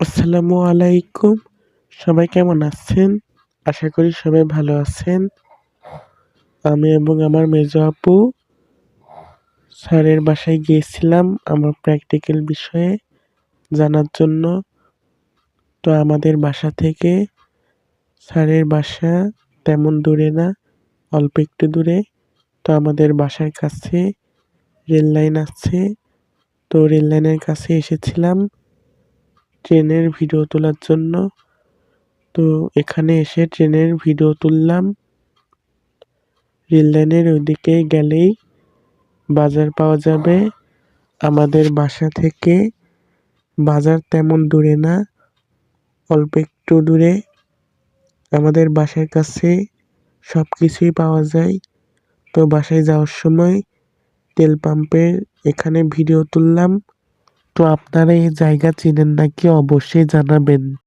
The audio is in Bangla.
আসসালামু আলাইকুম। সবাই কেমন আছেন? আশা করি সবাই ভালো আছেন। আমি এবং আমার মেজো আপু স্যারের বাসায় গিয়েছিলাম আমার প্র্যাকটিক্যাল বিষয়ে জানার জন্য। তো আমাদের বাসা থেকে স্যারের বাসা তেমন দূরে না, অল্প একটু দূরে। তো আমাদের বাসার কাছে রেল লাইন আছে। তো রেল লাইনের কাছে এসেছিলাম ট্রেনের ভিডিও তোলার জন্য। তো এখানে এসে ট্রেনের ভিডিও তুললাম। রেল লাইনের ওইদিকে গেলেই বাজার পাওয়া যাবে। আমাদের বাসা থেকে বাজার তেমন দূরে না, অল্প একটু দূরে। আমাদের বাসার কাছে সবকিছুই পাওয়া যায়। তো বাসায় যাওয়ার সময় তেল পাম্পের এখানে ভিডিও তুললাম। তো আপনারা এই জায়গা চেনেন নাকি অবশ্যই জানাবেন।